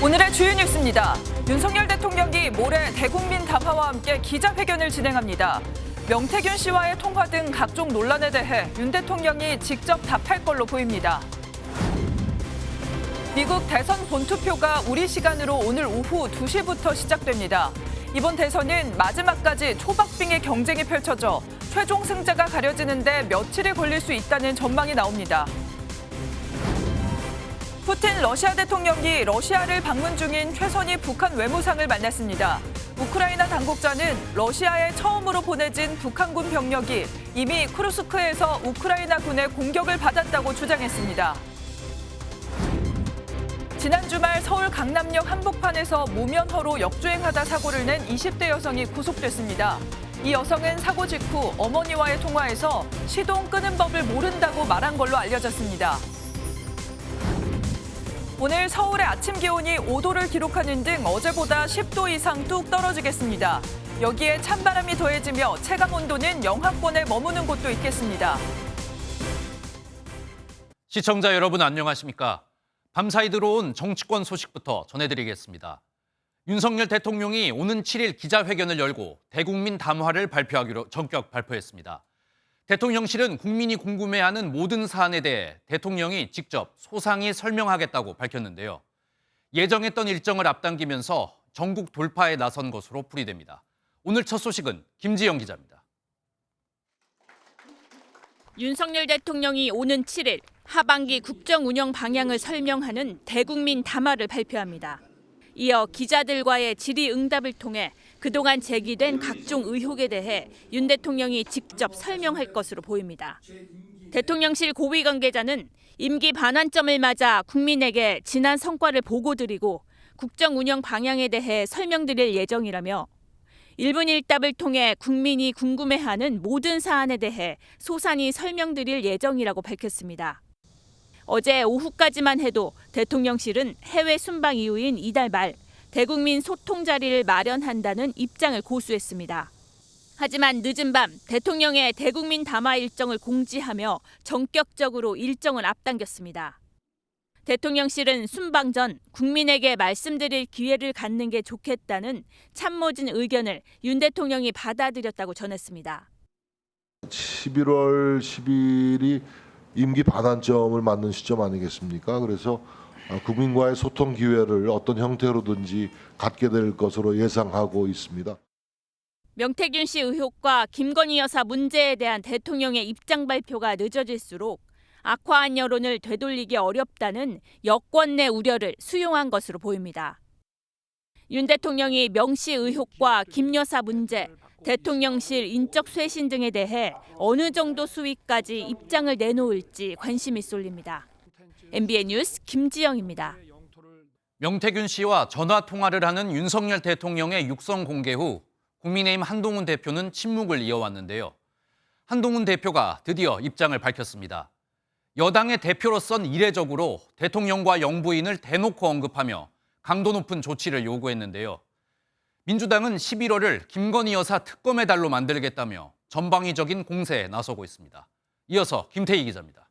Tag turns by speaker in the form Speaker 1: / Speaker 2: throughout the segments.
Speaker 1: 오늘의 주요 뉴스입니다. 윤석열 대통령이 모레 대국민 담화와 함께 기자회견을 진행합니다. 명태균 씨와의 통화 등 각종 논란에 대해 윤 대통령이 직접 답할 걸로 보입니다. 미국 대선 본투표가 우리 시간으로 오늘 오후 2시부터 시작됩니다. 이번 대선은 마지막까지 초박빙의 경쟁이 펼쳐져 최종 승자가 가려지는데 며칠이 걸릴 수 있다는 전망이 나옵니다. 푸틴 러시아 대통령이 러시아를 방문 중인 최선희 북한 외무상을 만났습니다. 우크라이나 당국자는 러시아에 처음으로 보내진 북한군 병력이 이미 쿠르스크에서 우크라이나 군의 공격을 받았다고 주장했습니다. 지난 주말 서울 강남역 한복판에서 무면허로 역주행하다 사고를 낸 20대 여성이 구속됐습니다. 이 여성은 사고 직후 어머니와의 통화에서 시동 끄는 법을 모른다고 말한 걸로 알려졌습니다. 오늘 서울의 아침 기온이 5도를 기록하는 등 어제보다 10도 이상 뚝 떨어지겠습니다. 여기에 찬바람이 더해지며 체감 온도는 영하권에 머무는 곳도 있겠습니다.
Speaker 2: 시청자 여러분 안녕하십니까? 밤사이 들어온 정치권 소식부터 전해드리겠습니다. 윤석열 대통령이 오는 7일 기자회견을 열고 대국민 담화를 발표하기로 전격 발표했습니다. 대통령실은 국민이 궁금해하는 모든 사안에 대해 대통령이 직접 소상히 설명하겠다고 밝혔는데요. 예정했던 일정을 앞당기면서 전국 돌파에 나선 것으로 풀이됩니다. 오늘 첫 소식은 김지영 기자입니다.
Speaker 3: 윤석열 대통령이 오는 7일 하반기 국정 운영 방향을 설명하는 대국민 담화를 발표합니다. 이어 기자들과의 질의응답을 통해 그동안 제기된 각종 의혹에 대해 윤 대통령이 직접 설명할 것으로 보입니다. 대통령실 고위 관계자는 임기 반환점을 맞아 국민에게 지난 성과를 보고드리고 국정 운영 방향에 대해 설명드릴 예정이라며 1분 1답을 통해 국민이 궁금해하는 모든 사안에 대해 소상히 설명드릴 예정이라고 밝혔습니다. 어제 오후까지만 해도 대통령실은 해외 순방 이후인 이달 말 대국민 소통 자리를 마련한다는 입장을 고수했습니다. 하지만 늦은 밤 대통령의 대국민 담화 일정을 공지하며 전격적으로 일정을 앞당겼습니다. 대통령실은 순방 전 국민에게 말씀드릴 기회를 갖는 게 좋겠다는 참모진 의견을 윤 대통령이 받아들였다고 전했습니다.
Speaker 4: 11월 10일이 임기 반환점을 맞는 시점 아니겠습니까? 그래서 국민과의 소통 기회를 어떤 형태로든지 갖게 될 것으로 예상하고 있습니다.
Speaker 3: 명태균 씨 의혹과 김건희 여사 문제에 대한 대통령의 입장 발표가 늦어질수록 악화한 여론을 되돌리기 어렵다는 여권 내 우려를 수용한 것으로 보입니다. 윤 대통령이 명 씨 의혹과 김 여사 문제, 대통령실 인적 쇄신 등에 대해 어느 정도 수위까지 입장을 내놓을지 관심이 쏠립니다. MBN 뉴스 김지영입니다.
Speaker 2: 명태균 씨와 전화 통화를 하는 윤석열 대통령의 육성 공개 후 국민의힘 한동훈 대표는 침묵을 이어왔는데요. 한동훈 대표가 드디어 입장을 밝혔습니다. 여당의 대표로선 이례적으로 대통령과 영부인을 대놓고 언급하며 강도 높은 조치를 요구했는데요. 민주당은 11월을 김건희 여사 특검의 달로 만들겠다며 전방위적인 공세에 나서고 있습니다. 이어서 김태희 기자입니다.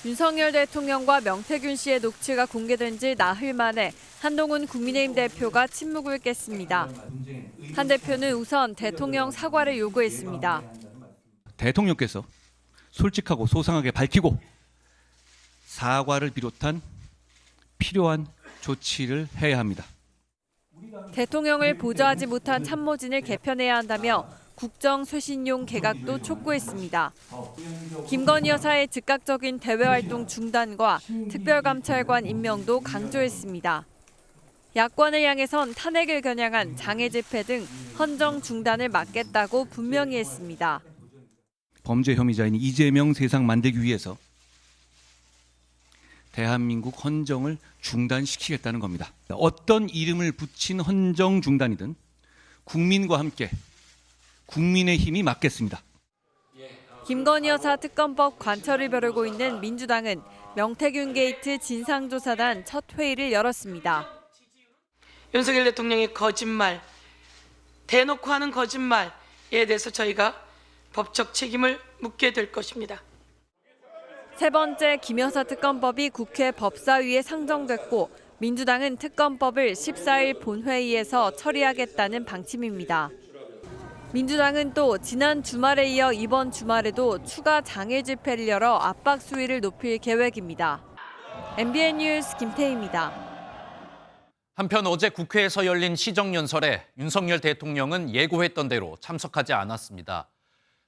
Speaker 5: 윤석열 대통령과 명태균 씨의 녹취가 공개된 지 나흘 만에 한동훈 국민의힘 대표가 침묵을 깼습니다. 한 대표는 우선 대통령 사과를 요구했습니다.
Speaker 6: 대통령께서 솔직하고 소상하게 밝히고 사과를 비롯한 필요한 조치를 해야 합니다.
Speaker 5: 대통령을 보좌하지 못한 참모진을 개편해야 한다며 국정 쇄신용 개각도 촉구했습니다. 김건희 여사의 즉각적인 대외활동 중단과 특별감찰관 임명도 강조했습니다. 야권을 향해선 탄핵을 겨냥한 장애 집회 등 헌정 중단을 막겠다고 분명히 했습니다.
Speaker 6: 범죄 혐의자인 이재명 세상 만들기 위해서 대한민국 헌정을 중단시키겠다는 겁니다. 어떤 이름을 붙인 헌정 중단이든 국민과 함께 국민의 힘이 맡겠습니다.
Speaker 5: 김건희 여사 특검법 관철을 벼르고 있는 민주당은 명태균 게이트 진상조사단 첫 회의를 열었습니다.
Speaker 7: 윤석열 대통령의 거짓말, 대놓고 하는 거짓말에 대해서 저희가 법적 책임을 묻게 될 것입니다.
Speaker 5: 세 번째 김여사 특검법이 국회 법사위에 상정됐고 민주당은 특검법을 14일 본회의에서 처리하겠다는 방침입니다. 민주당은 또 지난 주말에 이어 이번 주말에도 추가 장애 집회를 열어 압박 수위를 높일 계획입니다. MBN 뉴스 김태희입니다.
Speaker 2: 한편 어제 국회에서 열린 시정연설에 윤석열 대통령은 예고했던 대로 참석하지 않았습니다.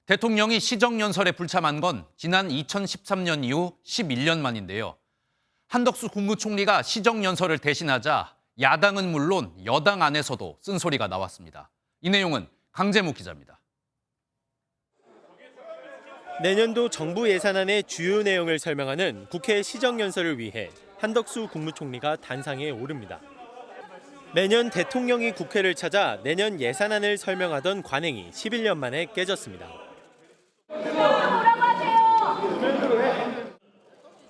Speaker 2: 대통령이 시정연설에 불참한 건 지난 2013년 이후 11년 만인데요. 한덕수 국무총리가 시정연설을 대신하자 야당은 물론 여당 안에서도 쓴소리가 나왔습니다. 이 내용은 강재묵 기자입니다.
Speaker 8: 내년도 정부 예산안의 주요 내용을 설명하는 국회 시정연설을 위해 한덕수 국무총리가 단상에 오릅니다. 매년 대통령이 국회를 찾아 내년 예산안을 설명하던 관행이 11년 만에 깨졌습니다.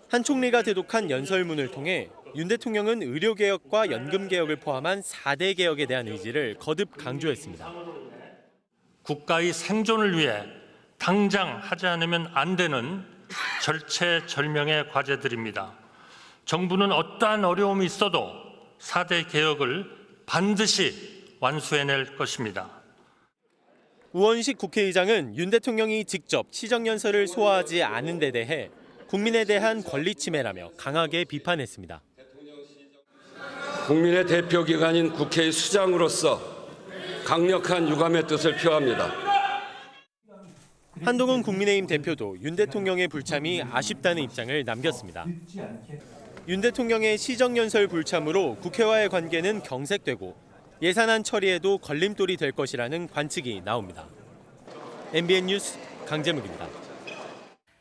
Speaker 8: 한 총리가 대독한 연설문을 통해 윤 대통령은 의료개혁과 연금개혁을 포함한 4대 개혁에 대한 의지를 거듭 강조했습니다.
Speaker 9: 국가의 생존을 위해 당장 하지 않으면 안 되는 절체절명의 과제들입니다. 정부는 어떠한 어려움이 있어도 4대 개혁을 반드시 완수해낼 것입니다.
Speaker 8: 우원식 국회의장은 윤 대통령이 직접 시정연설을 소화하지 않은 데 대해 국민에 대한 권리침해라며 강하게 비판했습니다.
Speaker 10: 국민의 대표기관인 국회의 수장으로서 강력한 유감의 뜻을 표합니다.
Speaker 8: 한동훈 국민의힘 대표도 윤 대통령의 불참이 아쉽다는 입장을 남겼습니다. 윤 대통령의 시정연설 불참으로 국회와의 관계는 경색되고 예산안 처리에도 걸림돌이 될 것이라는 관측이 나옵니다. MBN 뉴스 강재묵입니다.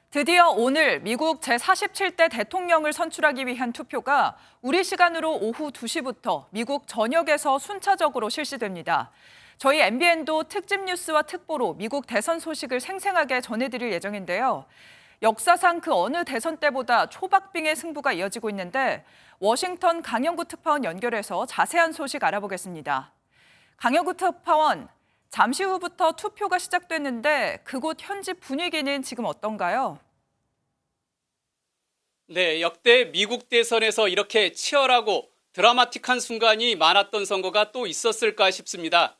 Speaker 1: 드디어 오늘 미국 제47대 대통령을 선출하기 위한 투표가 우리 시간으로 오후 2시부터 미국 전역에서 순차적으로 실시됩니다. 저희 MBN도 특집 뉴스와 특보로 미국 대선 소식을 생생하게 전해드릴 예정인데요. 역사상 그 어느 대선 때보다 초박빙의 승부가 이어지고 있는데 워싱턴 강영구 특파원 연결해서 자세한 소식 알아보겠습니다. 강영구 특파원, 잠시 후부터 투표가 시작됐는데 그곳 현지 분위기는 지금 어떤가요?
Speaker 11: 네, 역대 미국 대선에서 이렇게 치열하고 드라마틱한 순간이 많았던 선거가 또 있었을까 싶습니다.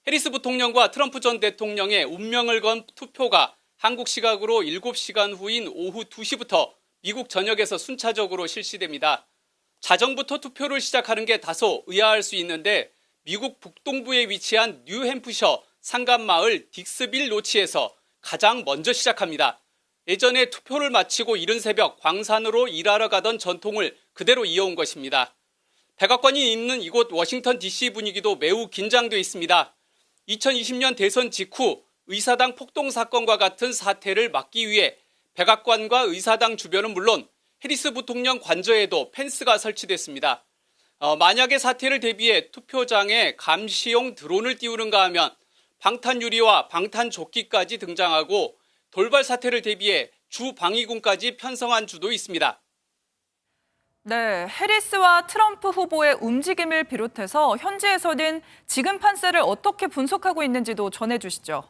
Speaker 11: 해리스 부통령과 트럼프 전 대통령의 운명을 건 투표가 한국 시각으로 7시간 후인 오후 2시부터 미국 전역에서 순차적으로 실시됩니다. 자정부터 투표를 시작하는 게 다소 의아할 수 있는데 미국 북동부에 위치한 뉴햄프셔 산간마을 딕스빌 노치에서 가장 먼저 시작합니다. 예전에 투표를 마치고 이른 새벽 광산으로 일하러 가던 전통을 그대로 이어온 것입니다. 백악관이 있는 이곳 워싱턴 DC 분위기도 매우 긴장돼 있습니다. 2020년 대선 직후 의사당 폭동 사건과 같은 사태를 막기 위해 백악관과 의사당 주변은 물론 해리스 부통령 관저에도 펜스가 설치됐습니다. 만약의 사태를 대비해 투표장에 감시용 드론을 띄우는가 하면 방탄유리와 방탄조끼까지 등장하고 돌발 사태를 대비해 주 방위군까지 편성한 주도 있습니다.
Speaker 1: 네, 해리스와 트럼프 후보의 움직임을 비롯해서 현지에서는 지금 판세를 어떻게 분석하고 있는지도 전해주시죠.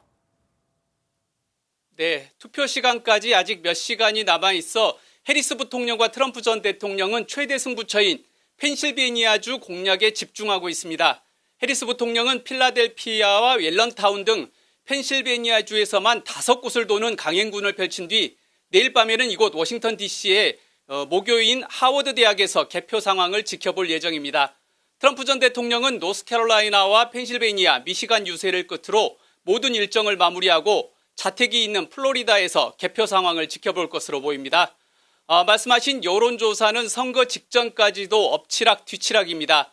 Speaker 11: 네, 투표 시간까지 아직 몇 시간이 남아있어 해리스 부통령과 트럼프 전 대통령은 최대 승부처인 펜실베니아주 공략에 집중하고 있습니다. 해리스 부통령은 필라델피아와 웰런타운 등 펜실베니아주에서만 5곳을 도는 강행군을 펼친 뒤 내일 밤에는 이곳 워싱턴 DC의 모교인 하워드 대학에서 개표 상황을 지켜볼 예정입니다. 트럼프 전 대통령은 노스캐롤라이나와 펜실베니아, 미시간 유세를 끝으로 모든 일정을 마무리하고 자택이 있는 플로리다에서 개표 상황을 지켜볼 것으로 보입니다. 말씀하신 여론조사는 선거 직전까지도 엎치락 뒤치락입니다.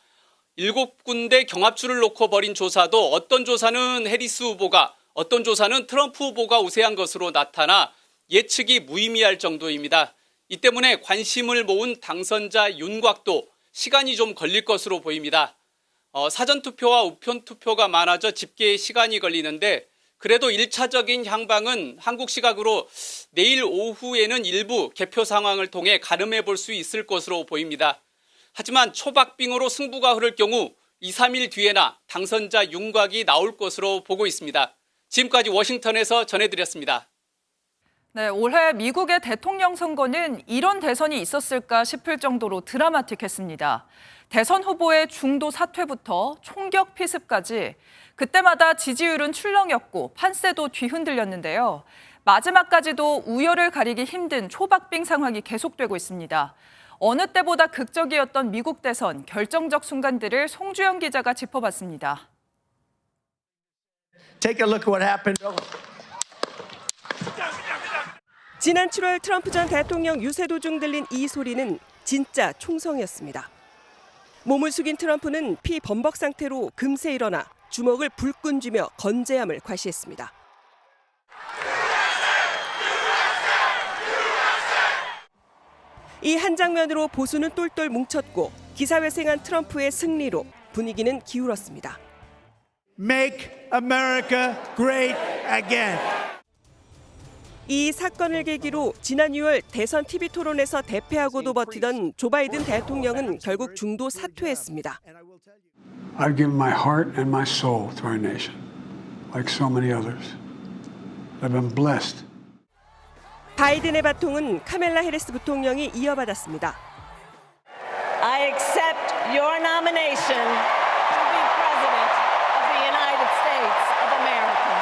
Speaker 11: 7군데 경합줄을 놓고 벌인 조사도 어떤 조사는 해리스 후보가, 어떤 조사는 트럼프 후보가 우세한 것으로 나타나 예측이 무의미할 정도입니다. 이 때문에 관심을 모은 당선자 윤곽도 시간이 좀 걸릴 것으로 보입니다. 사전투표와 우편투표가 많아져 집계에 시간이 걸리는데 그래도 1차적인 향방은 한국 시각으로 내일 오후에는 일부 개표 상황을 통해 가늠해 볼 수 있을 것으로 보입니다. 하지만 초박빙으로 승부가 흐를 경우 2, 3일 뒤에나 당선자 윤곽이 나올 것으로 보고 있습니다. 지금까지 워싱턴에서 전해드렸습니다.
Speaker 1: 네, 올해 미국의 대통령 선거는 이런 대선이 있었을까 싶을 정도로 드라마틱했습니다. 대선 후보의 중도 사퇴부터 총격 피습까지 그때마다 지지율은 출렁였고 판세도 뒤흔들렸는데요. 마지막까지도 우열을 가리기 힘든 초박빙 상황이 계속되고 있습니다. 어느 때보다 극적이었던 미국 대선 결정적 순간들을 송주영 기자가 짚어봤습니다.
Speaker 12: Take a look at what happened.
Speaker 13: 지난 7월 트럼프 전 대통령 유세 도중 들린 이 소리는 진짜 총성이었습니다. 몸을 숙인 트럼프는 피범벅 상태로 금세 일어나 주먹을 불끈 쥐며 건재함을 과시했습니다. 이 한 장면으로 보수는 똘똘 뭉쳤고 기사회생한 트럼프의 승리로 분위기는 기울었습니다.
Speaker 12: Make America great again.
Speaker 13: 이 사건을 계기로 지난 6월 대선 TV 토론에서 대패하고도 버티던 조 바이든 대통령은 결국 중도 사퇴했습니다.
Speaker 14: I've given my heart and my soul to our nation, like so many others. I've been blessed.
Speaker 13: 바이든의 바통은 카멜라 해리스 부통령이 이어받았습니다.
Speaker 15: I accept your nomination to be President of the United States of America.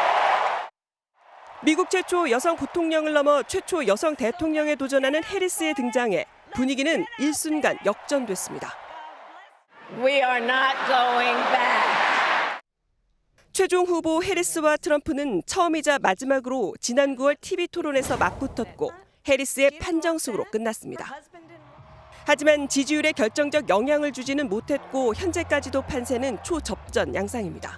Speaker 13: 미국 최초 여성 부통령을 넘어 최초 여성 대통령에 도전하는 해리스의 등장에 분위기는 일순간 역전됐습니다.
Speaker 15: We are not going back.
Speaker 13: 최종 후보 해리스와 트럼프는 처음이자 마지막으로 지난 9월 TV 토론에서 맞붙었고 해리스의 판정승으로 끝났습니다. 하지만 지지율에 결정적 영향을 주지는 못했고 현재까지도 판세는 초접전 양상입니다.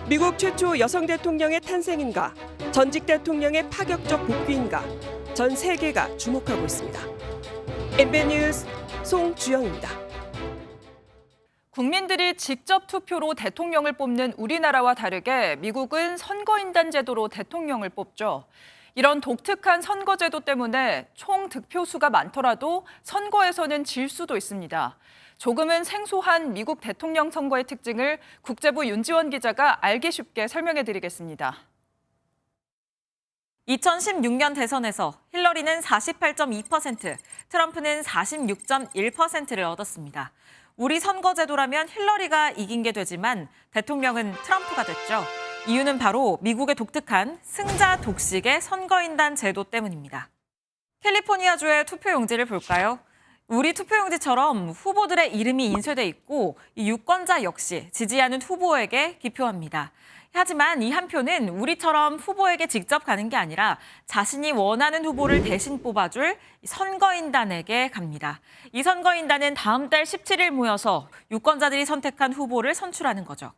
Speaker 13: 미국 최초 여성 대통령의 탄생인가, 전직 대통령의 파격적 복귀인가, 전 세계가 주목하고 있습니다. MBN 뉴스 송주영입니다.
Speaker 1: 국민들이 직접 투표로 대통령을 뽑는 우리나라와 다르게 미국은 선거인단 제도로 대통령을 뽑죠. 이런 독특한 선거제도 때문에 총 득표수가 많더라도 선거에서는 질 수도 있습니다. 조금은 생소한 미국 대통령 선거의 특징을 국제부 윤지원 기자가 알기 쉽게 설명해드리겠습니다.
Speaker 16: 2016년 대선에서 힐러리는 48.2%, 트럼프는 46.1%를 얻었습니다. 우리 선거제도라면 힐러리가 이긴 게 되지만 대통령은 트럼프가 됐죠. 이유는 바로 미국의 독특한 승자 독식의 선거인단 제도 때문입니다. 캘리포니아주의 투표용지를 볼까요? 우리 투표용지처럼 후보들의 이름이 인쇄돼 있고 이 유권자 역시 지지하는 후보에게 기표합니다. 하지만 이 한 표는 우리처럼 후보에게 직접 가는 게 아니라 자신이 원하는 후보를 대신 뽑아줄 선거인단에게 갑니다. 이 선거인단은 다음 달 17일 모여서 유권자들이 선택한 후보를 선출하는 거죠.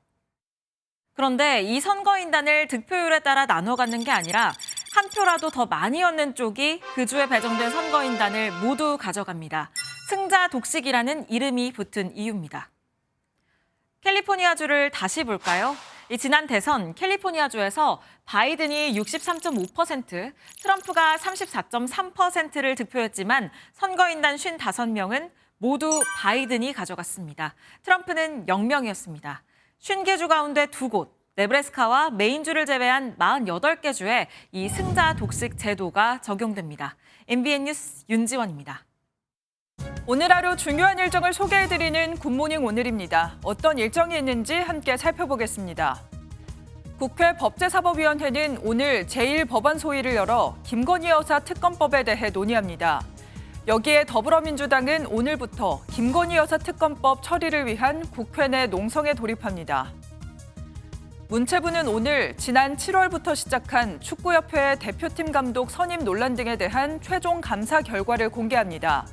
Speaker 16: 그런데 이 선거인단을 득표율에 따라 나눠 갖는 게 아니라 한 표라도 더 많이 얻는 쪽이 그 주에 배정된 선거인단을 모두 가져갑니다. 승자 독식이라는 이름이 붙은 이유입니다. 캘리포니아주를 다시 볼까요? 지난 대선 캘리포니아주에서 바이든이 63.5%, 트럼프가 34.3%를 득표했지만 선거인단 55명은 모두 바이든이 가져갔습니다. 트럼프는 0명이었습니다. 50개 가운데 2곳, 네브래스카와 메인주를 제외한 48개 주에 이 승자 독식 제도가 적용됩니다. MBN 뉴스 윤지원입니다.
Speaker 1: 오늘 하루 중요한 일정을 소개해드리는 굿모닝 오늘입니다. 어떤 일정이 있는지 함께 살펴보겠습니다. 국회 법제사법위원회는 오늘 제1법안 소위를 열어 김건희 여사 특검법에 대해 논의합니다. 여기에 더불어민주당은 오늘부터 김건희 여사 특검법 처리를 위한 국회 내 농성에 돌입합니다. 문체부는 오늘 지난 7월부터 시작한 축구협회 대표팀 감독 선임 논란 등에 대한 최종 감사 결과를 공개합니다.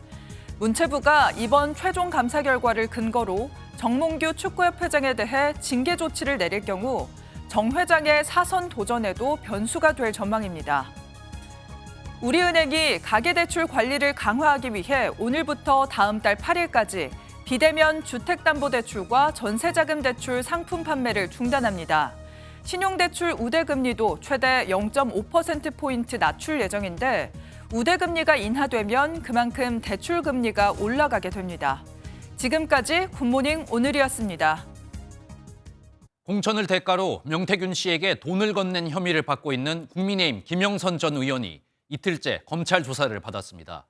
Speaker 1: 문체부가 이번 최종 감사 결과를 근거로 정몽규 축구협회장에 대해 징계 조치를 내릴 경우 정 회장의 사선 도전에도 변수가 될 전망입니다. 우리은행이 가계대출 관리를 강화하기 위해 오늘부터 다음 달 8일까지 비대면 주택담보대출과 전세자금대출 상품 판매를 중단합니다. 신용대출 우대금리도 최대 0.5%포인트 낮출 예정인데 우대금리가 인하되면 그만큼 대출금리가 올라가게 됩니다. 지금까지 굿모닝 오늘이었습니다.
Speaker 2: 공천을 대가로 명태균 씨에게 돈을 건넨 혐의를 받고 있는 국민의힘 김영선 전 의원이 이틀째 검찰 조사를 받았습니다.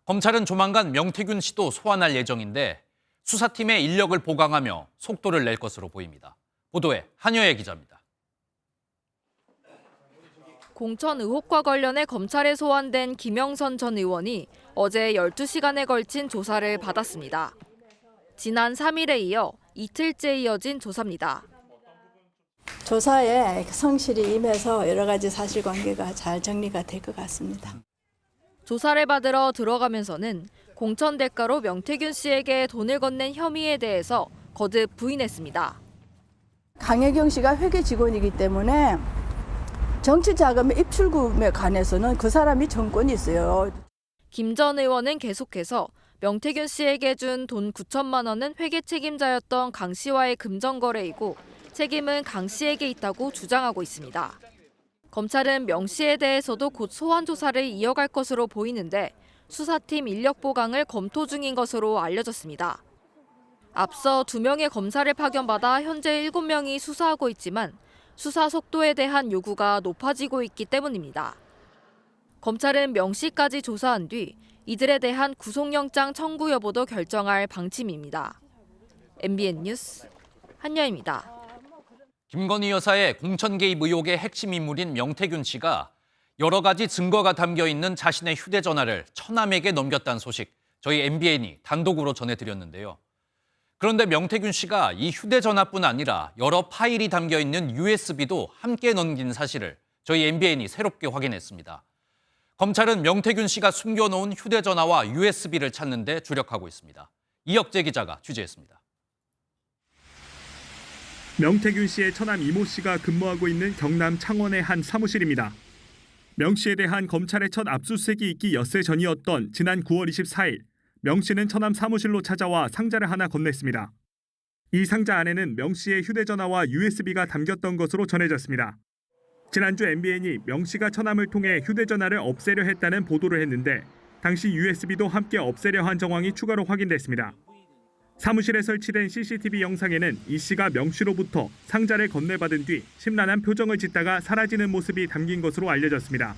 Speaker 2: 검찰은 조만간 명태균 씨도 소환할 예정인데 수사팀의 인력을 보강하며 속도를 낼 것으로 보입니다. 보도에 한여애 기자입니다.
Speaker 5: 공천 의혹과 관련해 검찰에 소환된 김영선 전 의원이 어제 12시간에 걸친 조사를 받았습니다. 지난 3일에 이어 이틀째 이어진 조사입니다.
Speaker 17: 조사에 성실히 임해서 여러 가지 사실관계가 잘 정리가 될 것 같습니다.
Speaker 5: 조사를 받으러 들어가면서는 공천 대가로 명태균 씨에게 돈을 건넨 혐의에 대해서 거듭 부인했습니다.
Speaker 17: 강혜경 씨가 회계 직원이기 때문에 정치 자금의 입출금에 관해서는 그 사람이 정권이 있어요.
Speaker 5: 김 전 의원은 계속해서 명태균 씨에게 준 돈 9천만 원은 회계 책임자였던 강 씨와의 금전 거래이고 책임은 강 씨에게 있다고 주장하고 있습니다. 검찰은 명 씨에 대해서도 곧 소환 조사를 이어갈 것으로 보이는데 수사팀 인력 보강을 검토 중인 것으로 알려졌습니다. 앞서 2명의 검사를 파견받아 현재 7명이 수사하고 있지만 수사 속도에 대한 요구가 높아지고 있기 때문입니다. 검찰은 명 씨까지 조사한 뒤 이들에 대한 구속영장 청구 여부도 결정할 방침입니다. MBN 뉴스 한여입니다.
Speaker 2: 김건희 여사의 공천 개입 의혹의 핵심 인물인 명태균 씨가 여러 가지 증거가 담겨 있는 자신의 휴대전화를 처남에게 넘겼다는 소식 저희 MBN이 단독으로 전해드렸는데요. 그런데 명태균 씨가 이 휴대전화뿐 아니라 여러 파일이 담겨 있는 USB도 함께 넘긴 사실을 저희 MBN이 새롭게 확인했습니다. 검찰은 명태균 씨가 숨겨놓은 휴대전화와 USB를 찾는 데 주력하고 있습니다. 이혁재 기자가 취재했습니다.
Speaker 18: 명태균 씨의 처남 이모 씨가 근무하고 있는 경남 창원의 한 사무실입니다. 명 씨에 대한 검찰의 첫 압수수색이 있기 엿새 전이었던 지난 9월 24일, 명 씨는 처남 사무실로 찾아와 상자를 하나 건넸습니다. 이 상자 안에는 명 씨의 휴대전화와 USB가 담겼던 것으로 전해졌습니다. 지난주 MBN이 명 씨가 처남을 통해 휴대전화를 없애려 했다는 보도를 했는데 당시 USB도 함께 없애려 한 정황이 추가로 확인됐습니다. 사무실에 설치된 CCTV 영상에는 이 씨가 명 씨로부터 상자를 건네받은 뒤 심란한 표정을 짓다가 사라지는 모습이 담긴 것으로 알려졌습니다.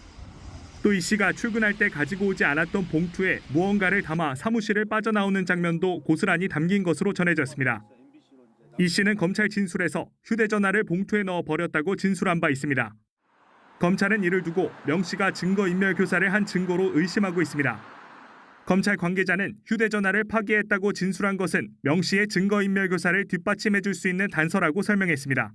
Speaker 18: 또 이 씨가 출근할 때 가지고 오지 않았던 봉투에 무언가를 담아 사무실을 빠져나오는 장면도 고스란히 담긴 것으로 전해졌습니다. 이 씨는 검찰 진술에서 휴대전화를 봉투에 넣어 버렸다고 진술한 바 있습니다. 검찰은 이를 두고 명 씨가 증거인멸교사를 한 증거로 의심하고 있습니다. 검찰 관계자는 휴대전화를 파기했다고 진술한 것은 명 씨의 증거인멸교사를 뒷받침해 줄 수 있는 단서라고 설명했습니다.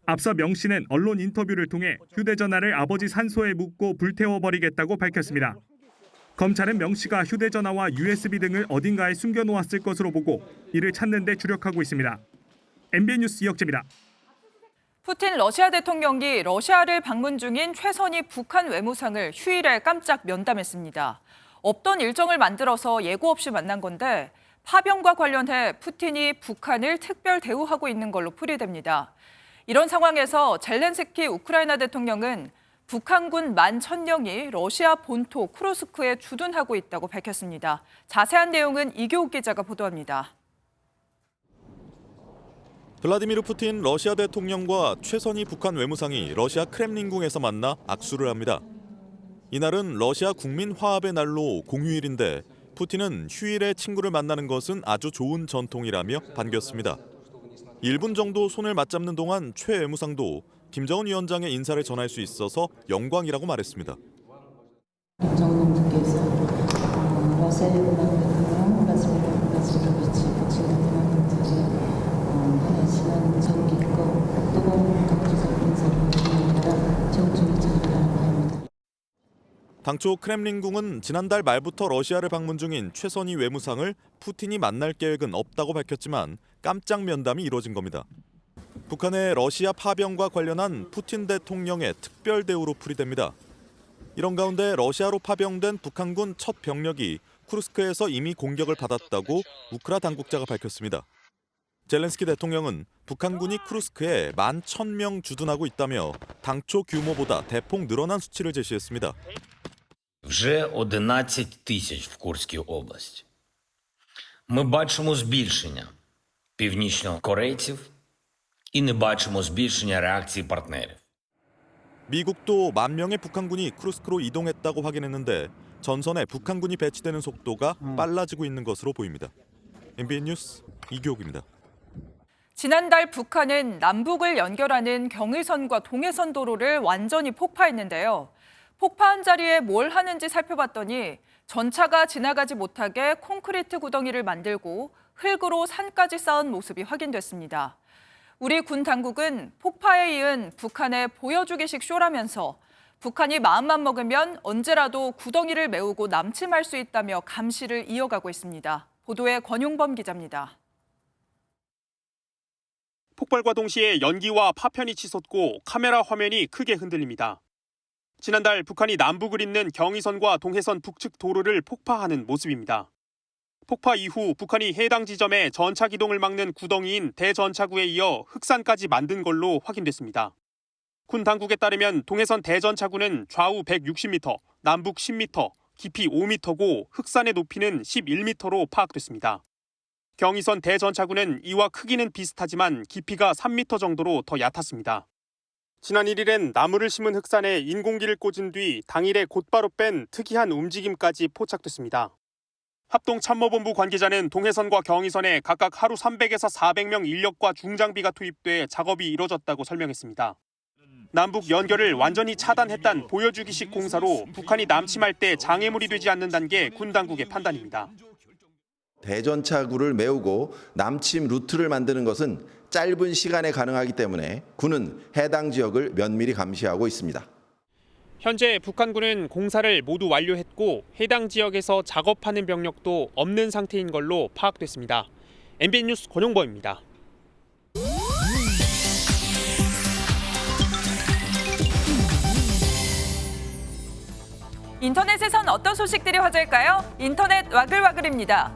Speaker 18: 앞서 명 씨는 언론 인터뷰를 통해 휴대전화를 아버지 산소에 묻고 불태워버리겠다고 밝혔습니다. 검찰은 명 씨가 휴대전화와 USB 등을 어딘가에 숨겨놓았을 것으로 보고 이를 찾는 데 주력하고 있습니다. MBN 뉴스 이혁재입니다.
Speaker 1: 푸틴 러시아 대통령이 러시아를 방문 중인 최선희 북한 외무상을 휴일에 깜짝 면담했습니다. 없던 일정을 만들어서 예고 없이 만난 건데 파병과 관련해 푸틴이 북한을 특별 대우하고 있는 걸로 풀이됩니다. 이런 상황에서 젤렌스키 우크라이나 대통령은 북한군 11,000명이 러시아 본토 쿠르스크에 주둔하고 있다고 밝혔습니다. 자세한 내용은 이교욱 기자가 보도합니다.
Speaker 19: 블라디미르 푸틴 러시아 대통령과 최선희 북한 외무상이 러시아 크렘린궁에서 만나 악수를 합니다. 이날은 러시아 국민 화합의 날로 공휴일인데 푸틴은 휴일에 친구를 만나는 것은 아주 좋은 전통이라며 반겼습니다. 1분 정도 손을 맞잡는 동안 최 외무상도 김정은 위원장의 인사를 전할 수 있어서 영광이라고 말했습니다.
Speaker 20: 김정은 국께서 러시아 대통령 플라디미르 푸틴 대통령님들이 하시는 정기 있고 뜨거운 국제적 인사를 따라 정중히 전달하고 합니다.
Speaker 19: 당초 크렘린궁은 지난달 말부터 러시아를 방문 중인 최선희 외무상을 푸틴이 만날 계획은 없다고 밝혔지만 깜짝 면담이 이뤄진 겁니다. 북한의 러시아 파병과 관련한 푸틴 대통령의 특별 대우로 풀이됩니다. 이런 가운데 러시아로 파병된 북한군 첫 병력이 쿠르스크에서 이미 공격을 받았다고 우크라 당국자가 밝혔습니다. 젤렌스키 대통령은 북한군이 쿠르스크에 11,000명 주둔하고 있다며 당초 규모보다 대폭 늘어난 수치를 제시했습니다.
Speaker 21: Вже 11 тисяч в Курській області. Ми бачимо збільшення північнокорейців і не бачимо збільшення реакції партнерів.
Speaker 19: 미국도 10,000명의 북한군이 쿠르스크로 이동했다고 확인했는데 전선에 북한군이 배치되는 속도가 빨라지고 있는 것으로 보입니다. MBN 뉴스 이교욱입니다.
Speaker 1: 지난달 북한은 남북을 연결하는 경의선과 동해선 도로를 완전히 폭파했는데요. 폭파한 자리에 뭘 하는지 살펴봤더니 전차가 지나가지 못하게 콘크리트 구덩이를 만들고 흙으로 산까지 쌓은 모습이 확인됐습니다. 우리 군 당국은 폭파에 이은 북한의 보여주기식 쇼라면서 북한이 마음만 먹으면 언제라도 구덩이를 메우고 남침할 수 있다며 감시를 이어가고 있습니다. 보도에 권용범 기자입니다.
Speaker 4: 폭발과 동시에 연기와 파편이 치솟고 카메라 화면이 크게 흔들립니다. 지난달 북한이 남북을 잇는 경의선과 동해선 북측 도로를 폭파하는 모습입니다. 폭파 이후 북한이 해당 지점에 전차 기동을 막는 구덩이인 대전차구에 이어 흑산까지 만든 걸로 확인됐습니다. 군 당국에 따르면 동해선 대전차구는 좌우 160m, 남북 10m, 깊이 5m고 흑산의 높이는 11m로 파악됐습니다. 경의선 대전차구는 이와 크기는 비슷하지만 깊이가 3m 정도로 더 얕았습니다. 지난 1일엔 나무를 심은 흑산에 인공기를 꽂은 뒤 당일에 곧바로 뺀 특이한 움직임까지 포착됐습니다. 합동참모본부 관계자는 동해선과 경의선에 각각 하루 300에서 400명 인력과 중장비가 투입돼 작업이 이뤄졌다고 설명했습니다. 남북 연결을 완전히 차단했다는 보여주기식 공사로 북한이 남침할 때 장애물이 되지 않는다는 게 군 당국의 판단입니다.
Speaker 22: 대전차구를 메우고 남침 루트를 만드는 것은 짧은 시간에 가능하기 때문에 군은 해당 지역을 면밀히 감시하고 있습니다.
Speaker 4: 현재 북한군은 공사를 모두 완료했고 해당 지역에서 작업하는 병력도 없는 상태인 걸로 파악됐습니다. MBN 뉴스 권용범입니다.
Speaker 1: 인터넷에선 어떤 소식들이 화제일까요? 인터넷 와글와글입니다.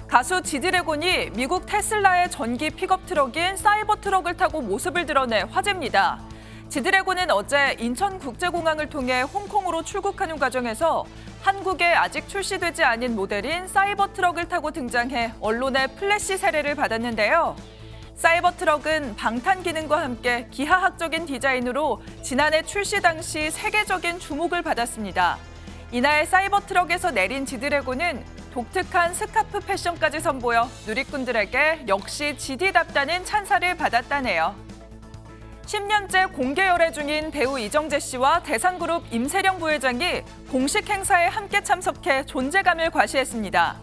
Speaker 1: 가수 지드래곤이 미국 테슬라의 전기 픽업 트럭인 사이버 트럭을 타고 모습을 드러내 화제입니다. 지드래곤은 어제 인천국제공항을 통해 홍콩으로 출국하는 과정에서 한국에 아직 출시되지 않은 모델인 사이버 트럭을 타고 등장해 언론의 플래시 세례를 받았는데요. 사이버 트럭은 방탄 기능과 함께 기하학적인 디자인으로 지난해 출시 당시 세계적인 주목을 받았습니다. 이날 사이버 트럭에서 내린 지드래곤은 독특한 스카프 패션까지 선보여 누리꾼들에게 역시 GD답다는 찬사를 받았다네요. 10년째 공개 열애 중인 배우 이정재 씨와 대상그룹 임세령 부회장이 공식 행사에 함께 참석해 존재감을 과시했습니다.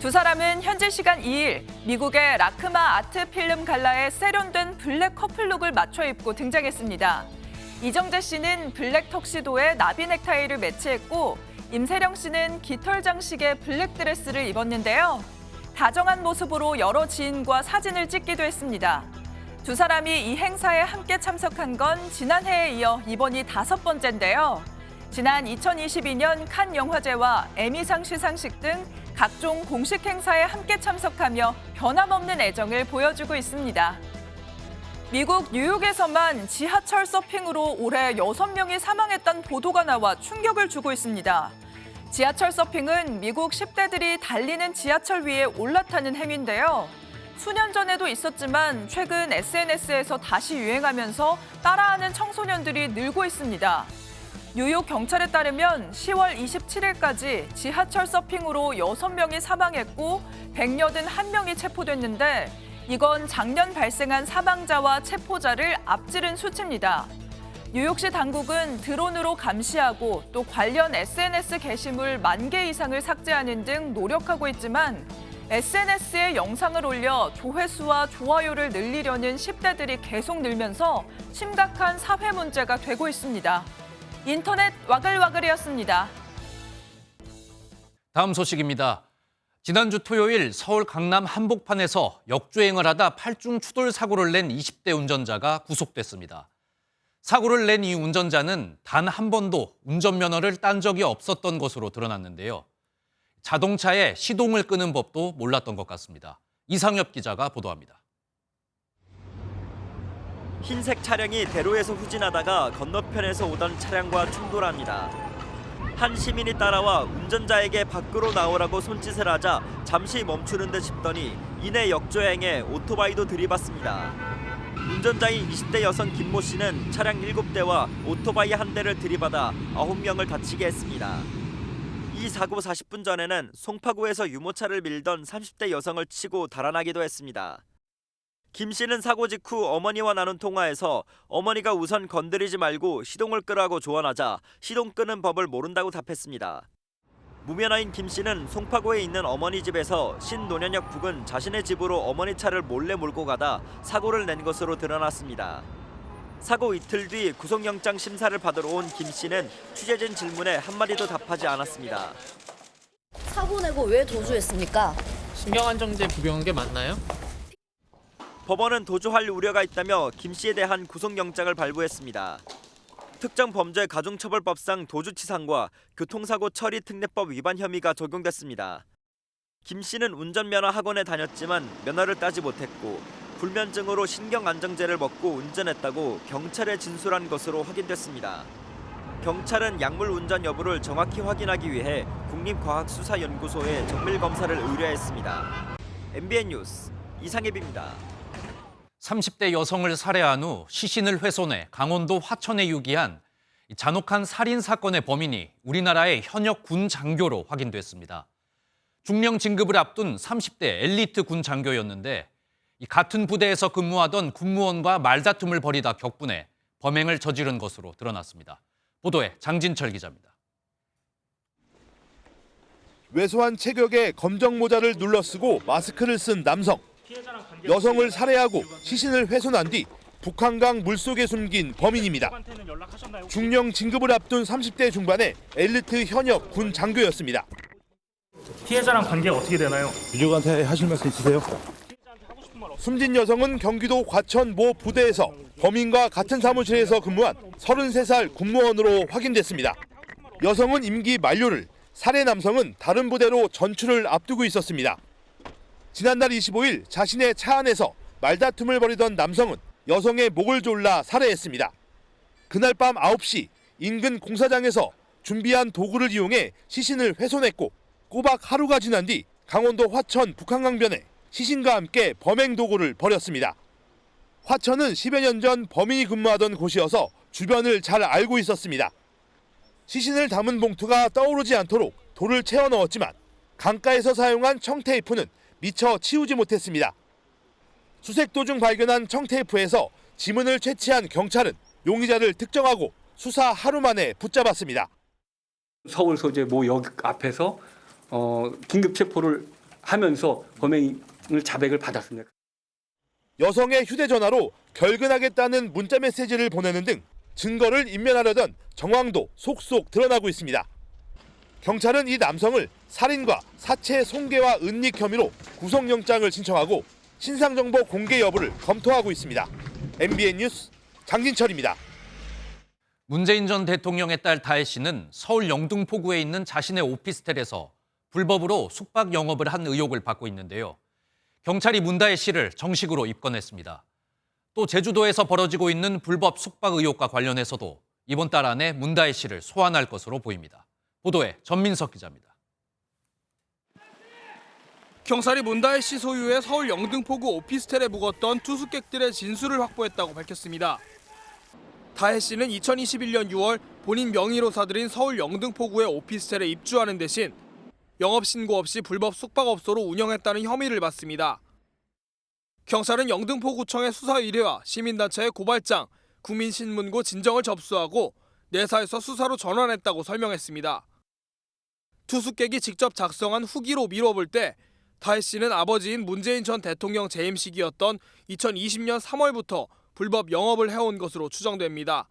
Speaker 1: 두 사람은 현지 시간 2일 미국의 라크마 아트 필름 갈라에 세련된 블랙 커플룩을 맞춰 입고 등장했습니다. 이정재 씨는 블랙 턱시도에 나비 넥타이를 매치했고 임세령 씨는 깃털 장식의 블랙 드레스를 입었는데요. 다정한 모습으로 여러 지인과 사진을 찍기도 했습니다. 두 사람이 이 행사에 함께 참석한 건 지난해에 이어 이번이 5번째인데요. 지난 2022년 칸 영화제와 에미상 시상식 등 각종 공식 행사에 함께 참석하며 변함없는 애정을 보여주고 있습니다. 미국 뉴욕에서만 지하철 서핑으로 올해 6명이 사망했다는 보도가 나와 충격을 주고 있습니다. 지하철 서핑은 미국 10대들이 달리는 지하철 위에 올라타는 행위인데요. 수년 전에도 있었지만 최근 SNS에서 다시 유행하면서 따라하는 청소년들이 늘고 있습니다. 뉴욕 경찰에 따르면 10월 27일까지 지하철 서핑으로 6명이 사망했고 181명이 체포됐는데 이건 작년 발생한 사망자와 체포자를 앞지른 수치입니다. 뉴욕시 당국은 드론으로 감시하고 또 관련 SNS 게시물 10,000개 이상을 삭제하는 등 노력하고 있지만 SNS에 영상을 올려 조회수와 좋아요를 늘리려는 10대들이 계속 늘면서 심각한 사회 문제가 되고 있습니다. 인터넷 와글와글이었습니다.
Speaker 2: 다음 소식입니다. 지난주 토요일 서울 강남 한복판에서 역주행을 하다 8중 추돌 사고를 낸 20대 운전자가 구속됐습니다. 사고를 낸 이 운전자는 단 한 번도 운전면허를 딴 적이 없었던 것으로 드러났는데요. 자동차에 시동을 끄는 법도 몰랐던 것 같습니다. 이상엽 기자가 보도합니다.
Speaker 23: 흰색 차량이 대로에서 후진하다가 건너편에서 오던 차량과 충돌합니다. 한 시민이 따라와 운전자에게 밖으로 나오라고 손짓을 하자 잠시 멈추는 듯 싶더니 이내 역주행해 오토바이도 들이받습니다. 운전자인 20대 여성 김모 씨는 차량 7대와 오토바이 1대를 들이받아 9명을 다치게 했습니다. 이 사고 40분 전에는 송파구에서 유모차를 밀던 30대 여성을 치고 달아나기도 했습니다. 김 씨는 사고 직후 어머니와 나눈 통화에서 어머니가 우선 건드리지 말고 시동을 끄라고 조언하자 시동 끄는 법을 모른다고 답했습니다. 무면허인 김 씨는 송파구에 있는 어머니 집에서 신논현역 부근 자신의 집으로 어머니 차를 몰래 몰고 가다 사고를 낸 것으로 드러났습니다. 사고 이틀 뒤 구속영장 심사를 받으러 온 김 씨는 취재진 질문에 한마디도 답하지 않았습니다.
Speaker 3: 사고 내고 왜 도주했습니까?
Speaker 6: 신경안정제 복용한 게 맞나요?
Speaker 23: 법원은 도주할 우려가 있다며 김 씨에 대한 구속영장을 발부했습니다. 특정범죄가중처벌법상 도주치상과 교통사고 처리 특례법 위반 혐의가 적용됐습니다. 김 씨는 운전면허 학원에 다녔지만 면허를 따지 못했고 불면증으로 신경안정제를 먹고 운전했다고 경찰에 진술한 것으로 확인됐습니다. 경찰은 약물 운전 여부를 정확히 확인하기 위해 국립과학수사연구소에 정밀검사를 의뢰했습니다. MBN 뉴스 이상엽입니다.
Speaker 2: 30대 여성을 살해한 후 시신을 훼손해 강원도 화천에 유기한 잔혹한 살인 사건의 범인이 우리나라의 현역 군 장교로 확인됐습니다. 중령 진급을 앞둔 30대 엘리트 군 장교였는데 같은 부대에서 근무하던 군무원과 말다툼을 벌이다 격분해 범행을 저지른 것으로 드러났습니다. 보도에 장진철 기자입니다.
Speaker 7: 왜소한 체격에 검정 모자를 눌러쓰고 마스크를 쓴 남성. 여성을 살해하고 시신을 훼손한 뒤 북한강 물속에 숨긴 범인입니다. 중령 진급을 앞둔 30대 중반의 엘리트 현역 군 장교였습니다.
Speaker 24: 피해자랑 관계가 어떻게 되나요?
Speaker 7: 유족한테 하실 말씀 있으세요? 숨진 여성은 경기도 과천 모 부대에서 범인과 같은 사무실에서 근무한 33살 군무원으로 확인됐습니다. 여성은 임기 만료를, 살해 남성은 다른 부대로 전출을 앞두고 있었습니다. 지난달 25일 자신의 차 안에서 말다툼을 벌이던 남성은 여성의 목을 졸라 살해했습니다. 그날 밤 9시 인근 공사장에서 준비한 도구를 이용해 시신을 훼손했고 꼬박 하루가 지난 뒤 강원도 화천 북한강변에 시신과 함께 범행 도구를 버렸습니다. 화천은 10여 년 전 범인이 근무하던 곳이어서 주변을 잘 알고 있었습니다. 시신을 담은 봉투가 떠오르지 않도록 돌을 채워 넣었지만 강가에서 사용한 청테이프는 미처 치우지 못했습니다. 수색 도중 발견한 청테이프에서 지문을 채취한 경찰은 용의자를 특정하고 수사 하루 만에 붙잡았습니다.
Speaker 25: 서울 소재 모 역 앞에서 긴급 체포를 하면서 범행을 자백을 받았습니다.
Speaker 7: 여성의 휴대전화로 결근하겠다는 문자 메시지를 보내는 등 증거를 인멸하려던 정황도 속속 드러나고 있습니다. 경찰은 이 남성을 살인과 사체 손괴와 은닉 혐의로 구속영장을 신청하고 신상정보 공개 여부를 검토하고 있습니다. MBN 뉴스 장진철입니다.
Speaker 2: 문재인 전 대통령의 딸 다혜 씨는 서울 영등포구에 있는 자신의 오피스텔에서 불법으로 숙박 영업을 한 의혹을 받고 있는데요. 경찰이 문다혜 씨를 정식으로 입건했습니다. 또 제주도에서 벌어지고 있는 불법 숙박 의혹과 관련해서도 이번 달 안에 문다혜 씨를 소환할 것으로 보입니다. 보도에 전민석 기자입니다.
Speaker 26: 경찰이 문다혜 씨 소유의 서울 영등포구 오피스텔에 묵었던 투숙객들의 진술을 확보했다고 밝혔습니다. 다혜 씨는 2021년 6월 본인 명의로 사들인 서울 영등포구의 오피스텔에 입주하는 대신 영업 신고 없이 불법 숙박업소로 운영했다는 혐의를 받습니다. 경찰은 영등포구청의 수사 의뢰와 시민단체의 고발장, 국민신문고 진정을 접수하고 내사에서 수사로 전환했다고 설명했습니다. 투숙객이 직접 작성한 후기로 미뤄볼 때 다혜 씨는 아버지인 문재인 전 대통령 재임식이었던 2020년 3월부터 불법 영업을 해온 것으로 추정됩니다.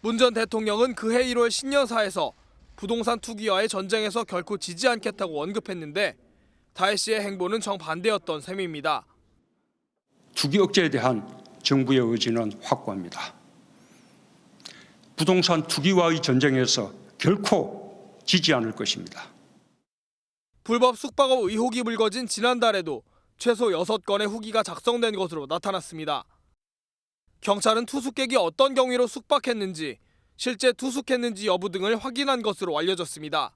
Speaker 26: 문 전 대통령은 그해 1월 신년사에서 부동산 투기와의 전쟁에서 결코 지지 않겠다고 언급했는데 다혜 씨의 행보는 정반대였던 셈입니다.
Speaker 27: 투기 억제에 대한 정부의 의지는 확고합니다. 부동산 투기와의 전쟁에서 결코 지지 않을 것입니다.
Speaker 26: 불법 숙박업 의혹이 불거진 지난달에도 최소 6건의 후기가 작성된 것으로 나타났습니다. 경찰은 투숙객이 어떤 경위로 숙박했는지, 실제 투숙했는지 여부 등을 확인한 것으로 알려졌습니다.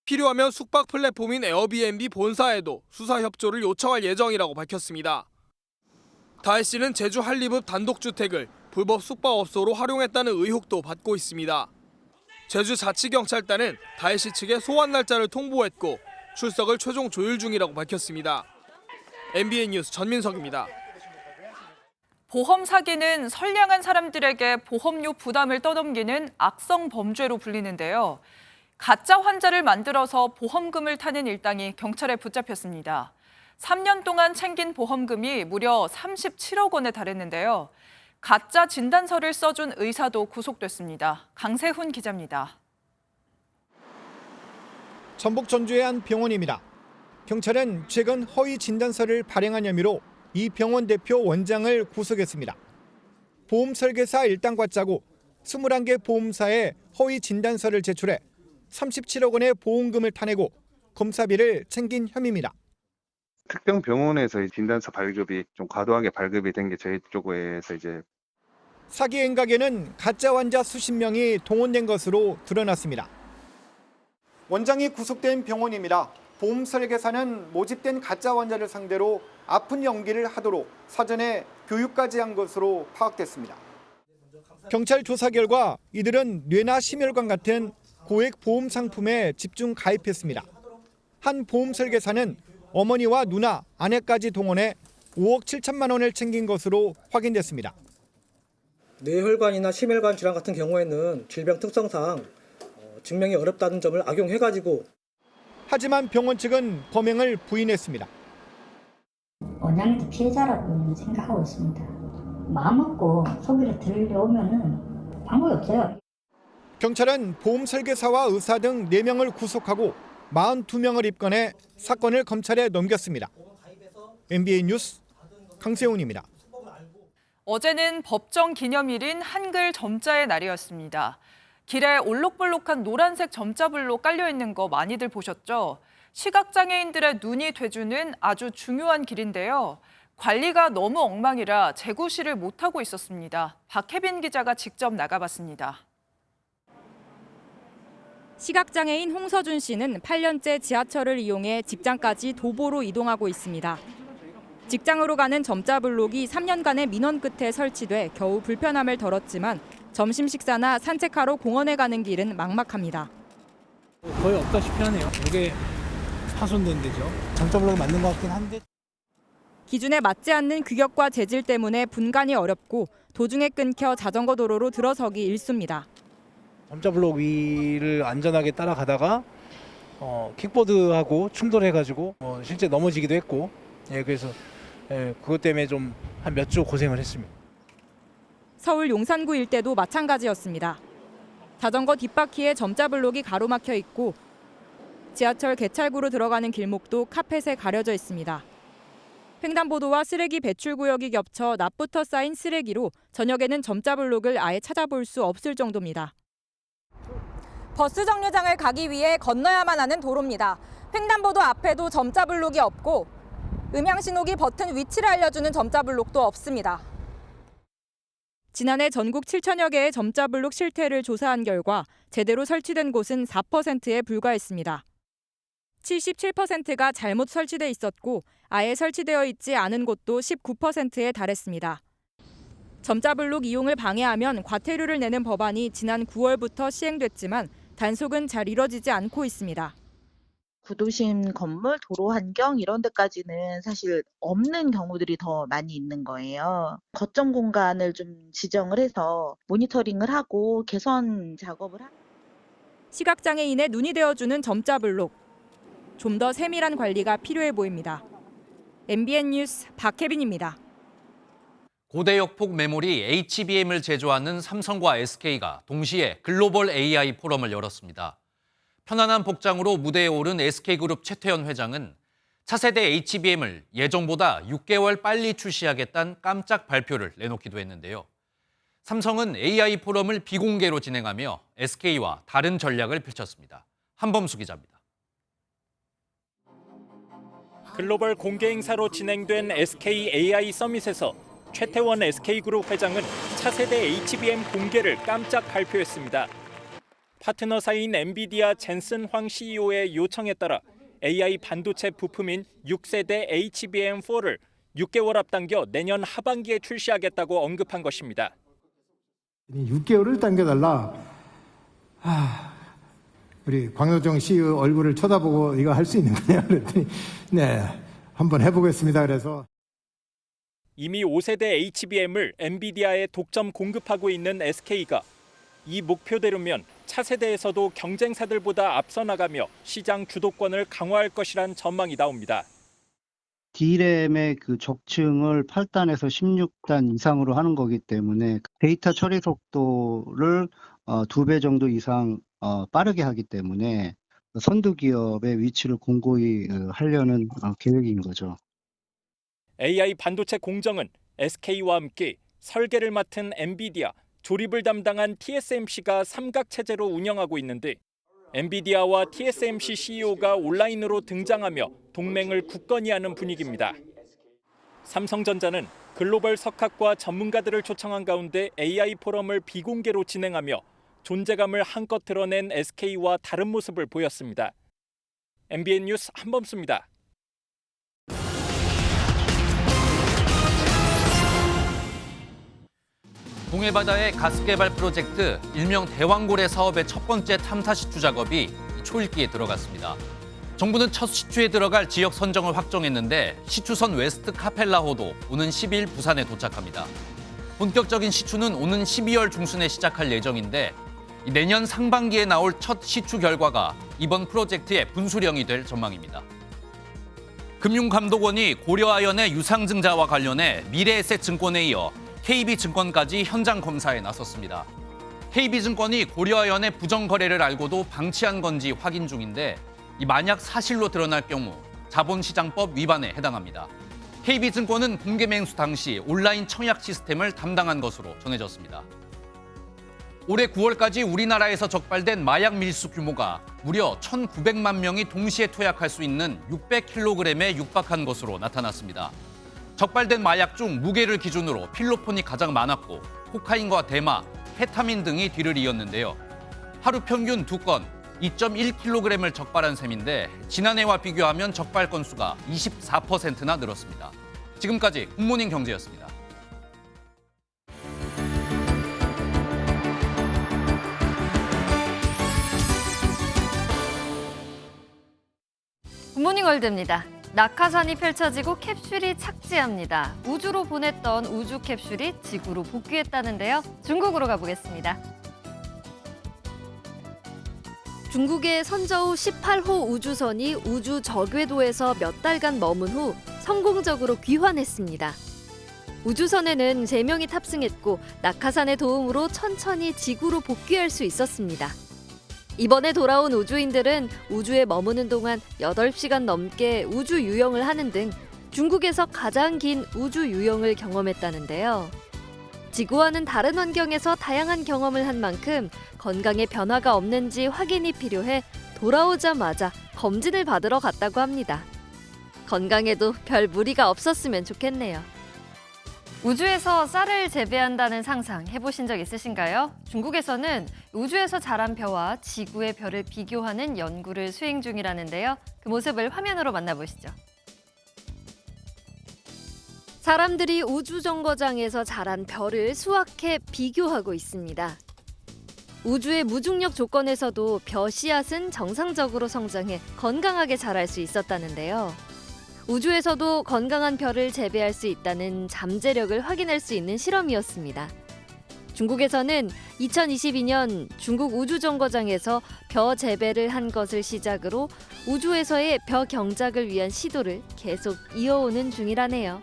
Speaker 26: 필요하면 숙박 플랫폼인 에어비앤비 본사에도 수사 협조를 요청할 예정이라고 밝혔습니다. 다혜 씨는 제주 한림읍 단독주택을 불법 숙박업소로 활용했다는 의혹도 받고 있습니다. 제주자치경찰단은 다혜 씨 측에 소환 날짜를 통보했고 출석을 최종 조율 중이라고 밝혔습니다. MBN 뉴스 전민석입니다.
Speaker 1: 보험 사기는 선량한 사람들에게 보험료 부담을 떠넘기는 악성 범죄로 불리는데요. 가짜 환자를 만들어서 보험금을 타는 일당이 경찰에 붙잡혔습니다. 3년 동안 챙긴 보험금이 무려 37억 원에 달했는데요. 가짜 진단서를 써준 의사도 구속됐습니다. 강세훈 기자입니다.
Speaker 8: 전북 전주의 한 병원입니다. 경찰은 최근 허위 진단서를 발행한 혐의로 이 병원 대표 원장을 구속했습니다. 보험 설계사 일당과 짜고 21개 보험사에 허위 진단서를 제출해 37억 원의 보험금을 타내고 검사비를 챙긴 혐의입니다.
Speaker 9: 특정 병원에서 진단서 발급이 좀 과도하게 발급이 된 게 저희 쪽에서 이제
Speaker 8: 사기 행각에는 가짜 환자 수십 명이 동원된 것으로 드러났습니다. 원장이 구속된 병원입니다. 보험 설계사는 모집된 가짜 환자를 상대로 아픈 연기를 하도록 사전에 교육까지 한 것으로 파악됐습니다. 경찰 조사 결과 이들은 뇌나 심혈관 같은 고액 보험 상품에 집중 가입했습니다. 한 보험 설계사는 어머니와 누나, 아내까지 동원해 5억 7천만 원을 챙긴 것으로 확인됐습니다.
Speaker 10: 뇌혈관이나 심혈관 질환 같은 경우에는 질병 특성상 증명이 어렵다는 점을 악용해가지고
Speaker 8: 하지만 병원 측은 범행을 부인했습니다.
Speaker 11: 원장님도 피해자라고 생각하고 있습니다. 마음 먹고 소비를 들려오면은 방법이 없어요.
Speaker 8: 경찰은 보험 설계사와 의사 등 4명을 구속하고 42명을 입건해 사건을 검찰에 넘겼습니다. MBN 뉴스 강세훈입니다.
Speaker 1: 어제는 법정 기념일인 한글 점자의 날이었습니다. 길에 올록볼록한 노란색 점자블록 깔려있는 거 많이들 보셨죠? 시각장애인들의 눈이 돼주는 아주 중요한 길인데요. 관리가 너무 엉망이라 재구시를 못하고 있었습니다. 박혜빈 기자가 직접 나가봤습니다.
Speaker 12: 시각장애인 홍서준 씨는 8년째 지하철을 이용해 직장까지 도보로 이동하고 있습니다. 직장으로 가는 점자블록이 3년간의 민원 끝에 설치돼 겨우 불편함을 덜었지만 점심 식사나 산책하러 공원에 가는 길은 막막합니다.
Speaker 10: 거의 없다시피 하네요. 이게 파손된 데죠. 점자블록이 맞는 것 같긴 한데.
Speaker 12: 기준에 맞지 않는 규격과 재질 때문에 분간이 어렵고 도중에 끊겨 자전거 도로로 들어서기 일쑤입니다.
Speaker 10: 점자블록 위를 안전하게 따라가다가 킥보드하고 충돌해가지고 실제 넘어지기도 했고, 그래서 그것 때문에 좀 한 몇 주 고생을 했습니다.
Speaker 12: 서울 용산구 일대도 마찬가지였습니다. 자전거 뒷바퀴에 점자블록이 가로막혀 있고 지하철 개찰구로 들어가는 길목도 카펫에 가려져 있습니다. 횡단보도와 쓰레기 배출 구역이 겹쳐 낮부터 쌓인 쓰레기로 저녁에는 점자블록을 아예 찾아볼 수 없을 정도입니다. 버스 정류장을 가기 위해 건너야만 하는 도로입니다. 횡단보도 앞에도 점자블록이 없고 음향신호기 버튼 위치를 알려주는 점자블록도 없습니다. 지난해 전국 7천여 개의 점자블록 실태를 조사한 결과 제대로 설치된 곳은 4%에 불과했습니다. 77%가 잘못 설치돼 있었고 아예 설치되어 있지 않은 곳도 19%에 달했습니다. 점자블록 이용을 방해하면 과태료를 내는 법안이 지난 9월부터 시행됐지만 단속은 잘 이뤄지지 않고 있습니다.
Speaker 14: 구도심 건물, 도로 환경 이런 데까지는 사실 없는 경우들이 더 많이 있는 거예요. 거점 공간을 좀 지정을 해서 모니터링을 하고 개선 작업을
Speaker 12: 시각장애인의 눈이 되어주는 점자블록. 좀 더 세밀한 관리가 필요해 보입니다. MBN 뉴스 박혜빈입니다.
Speaker 2: 고대역폭 메모리 HBM을 제조하는 삼성과 SK가 동시에 글로벌 AI 포럼을 열었습니다. 편안한 복장으로 무대에 오른 SK그룹 최태현 회장은 차세대 HBM을 예정보다 6개월 빨리 출시하겠다는 깜짝 발표를 내놓기도 했는데요. 삼성은 AI 포럼을 비공개로 진행하며 SK와 다른 전략을 펼쳤습니다. 한범수 기자입니다.
Speaker 15: 글로벌 공개 행사로 진행된 SK AI 서밋에서 최태원 SK그룹 회장은 차세대 HBM 공개를 깜짝 발표했습니다. 파트너사인 엔비디아 젠슨 황 CEO의 요청에 따라 AI 반도체 부품인 6세대 HBM4를 6개월 앞당겨 내년 하반기에 출시하겠다고 언급한 것입니다.
Speaker 5: 6개월을 당겨달라. 우리 광노정 CEO 얼굴을 쳐다보고 이거 할 수 있는 거냐 그랬더니 네, 한번 해보겠습니다. 그래서
Speaker 15: 이미 5세대 HBM을 엔비디아에 독점 공급하고 있는 SK가 이 목표대로면 차세대에서도 경쟁사들보다 앞서 나가며 시장 주도권을 강화할 것이란 전망이 나옵니다.
Speaker 13: D램의 그 적층을 8단에서 16단 이상으로 하는 거기 때문에 데이터 처리 속도를 2배 정도 이상 빠르게 하기 때문에 선두 기업의 위치를 공고히 하려는 계획인 거죠.
Speaker 15: AI 반도체 공정은 SK와 함께 설계를 맡은 엔비디아, 조립을 담당한 TSMC가 삼각체제로 운영하고 있는데 엔비디아와 TSMC CEO가 온라인으로 등장하며 동맹을 굳건히 하는 분위기입니다. 삼성전자는 글로벌 석학과 전문가들을 초청한 가운데 AI 포럼을 비공개로 진행하며 존재감을 한껏 드러낸 SK와 다른 모습을 보였습니다. MBN 뉴스 한범수입니다.
Speaker 2: 동해바다의 가스 개발 프로젝트 일명 대왕고래 사업의 첫 번째 탐사 시추 작업이 초읽기에 들어갔습니다. 정부는 첫 시추에 들어갈 지역 선정을 확정했는데 시추선 웨스트 카펠라호도 오는 10일 부산에 도착합니다. 본격적인 시추는 오는 12월 중순에 시작할 예정인데 내년 상반기에 나올 첫 시추 결과가 이번 프로젝트의 분수령이 될 전망입니다. 금융감독원이 고려아연의 유상증자와 관련해 미래에셋증권에 이어 KB증권까지 현장 검사에 나섰습니다. KB증권이 고려아연의 부정거래를 알고도 방치한 건지 확인 중인데 만약 사실로 드러날 경우 자본시장법 위반에 해당합니다. KB증권은 공개 맹수 당시 온라인 청약 시스템을 담당한 것으로 전해졌습니다. 올해 9월까지 우리나라에서 적발된 마약 밀수 규모가 무려 1,900만 명이 동시에 투약할 수 있는 600kg에 육박한 것으로 나타났습니다. 적발된 마약 중 무게를 기준으로 필로폰이 가장 많았고 코카인과 대마, 케타민 등이 뒤를 이었는데요. 하루 평균 2건, 2.1kg을 적발한 셈인데 지난해와 비교하면 적발 건수가 24%나 늘었습니다. 지금까지 굿모닝 경제였습니다.
Speaker 16: 굿모닝 월드입니다. 낙하산이 펼쳐지고 캡슐이 착지합니다. 우주로 보냈던 우주 캡슐이 지구로 복귀했다는데요. 중국으로 가보겠습니다. 중국의 선저우 18호 우주선이 우주 저궤도에서 몇 달간 머문 후 성공적으로 귀환했습니다. 우주선에는 3명이 탑승했고 낙하산의 도움으로 천천히 지구로 복귀할 수 있었습니다. 이번에 돌아온 우주인들은 우주에 머무는 동안 8시간 넘게 우주 유영을 하는 등 중국에서 가장 긴 우주 유영을 경험했다는데요. 지구와는 다른 환경에서 다양한 경험을 한 만큼 건강에 변화가 없는지 확인이 필요해 돌아오자마자 검진을 받으러 갔다고 합니다. 건강에도 별 무리가 없었으면 좋겠네요. 우주에서 쌀을 재배한다는 상상 해보신 적 있으신가요? 중국에서는 우주에서 자란 벼와 지구의 벼를 비교하는 연구를 수행 중이라는데요. 그 모습을 화면으로 만나보시죠. 사람들이 우주정거장에서 자란 벼를 수확해 비교하고 있습니다. 우주의 무중력 조건에서도 벼 씨앗은 정상적으로 성장해 건강하게 자랄 수 있었다는데요. 우주에서도 건강한 벼를 재배할 수 있다는 잠재력을 확인할 수 있는 실험이었습니다. 중국에서는 2022년 중국 우주정거장에서 벼 재배를 한 것을 시작으로 우주에서의 벼 경작을 위한 시도를 계속 이어오는 중이라네요.